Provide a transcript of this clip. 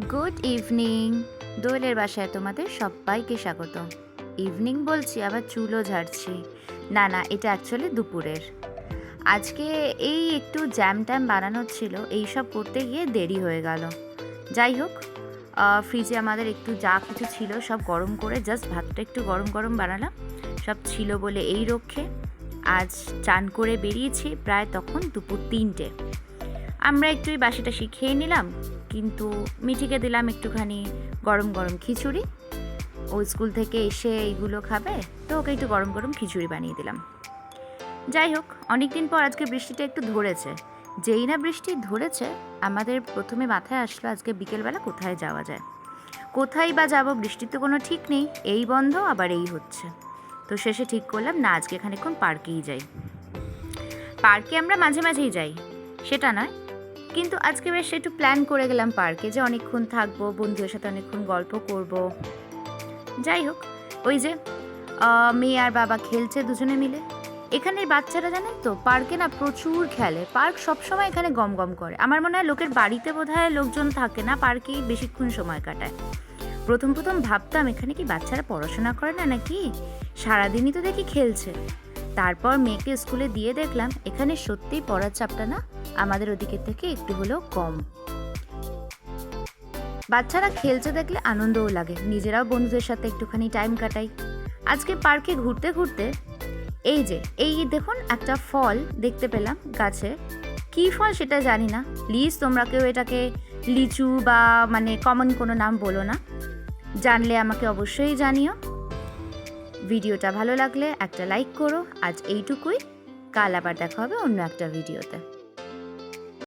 Good evening. দোয়েলের বাসায় তোমাদের সবাইকে স্বাগত। ইভিনিং বলছি আবার চুলও ঝাড়ছি। না না, এটা অ্যাকচুয়ালি দুপুরের। আজকে এই একটু জ্যাম ট্যাম বানানোর ছিল, এইসব করতে গিয়ে দেরি হয়ে গেল। যাই হোক, ফ্রিজে আমাদের একটু যা কিছু ছিল সব গরম করে জাস্ট ভাতটা একটু গরম গরম বানালাম। সব ছিল বলে এই রক্ষে আজ চান করে বেরিয়েছি প্রায় তখন দুপুর 3টে। আমরা একটু এই বাসিটা খেয়ে নিলাম, কিন্তু মিঠিকে দিলাম একটুখানি গরম গরম খিচুড়ি। ও স্কুল থেকে এসে এইগুলো খাবে, তো ওকে একটু গরম গরম খিচুড়ি বানিয়ে দিলাম। যাই হোক, অনেক দিন পর আজকে বৃষ্টিটা একটু ধরেছে। যেই না বৃষ্টি ধরেছে, আমাদের প্রথমে মাথায় আসলো আজকে বিকেলবেলা কোথায় যাওয়া যায়। কোথায় বা যাব, বৃষ্টির তো কোনো ঠিক নেই, এই বন্ধ আবার এই হচ্ছে। তো শেষে ঠিক করলাম না, আজকে খানিকক্ষণ পার্কেই যাই। পার্কে আমরা মাঝে মাঝেই যাই, সেটা নয়, কিন্তু আজকে বেশ একটু প্ল্যান করে গেলাম পার্কে, যে অনেকক্ষণ থাকবো, বন্ধুদের সাথে অনেকক্ষণ গল্প করব। যাই হোক, ওই যে মেয়ে আর বাবা খেলছে দুজনে মিলে। এখানের বাচ্চারা জানেন তো, পার্কে না প্রচুর খেলে। পার্ক সবসময় এখানে গম গম করে। আমার মনে হয় লোকের বাড়িতে বোধহয় লোকজন থাকে না, পার্কেই বেশিক্ষণ সময় কাটায়। প্রথম প্রথম ভাবতাম এখানে কি বাচ্চারা পড়াশোনা করে না নাকি, সারাদিনই তো দেখি খেলছে। তারপর মেয়েকে স্কুলে দিয়ে দেখলাম এখানে সত্যিই পড়ার চাপটা না আমাদের ওদিকের থেকে একটু হলেও কম। বাচ্চারা খেলছে দেখলে আনন্দও লাগে, নিজেরাও বন্ধুদের সাথে একটুখানি টাইম কাটাই। আজকে পার্কে ঘুরতে ঘুরতে এই দেখুন একটা ফল দেখতে পেলাম গাছে। কী ফল সেটা জানি না, প্লিজ তোমরা কেউ এটাকে লিচু বা মানে কমন কোনো নাম বলো না, জানলে আমাকে অবশ্যই জানিও। ভিডিওটা ভালো লাগলে একটা লাইক করো। আজ এইটুকুই, কাল আবার দেখা হবে অন্য একটা ভিডিওতে।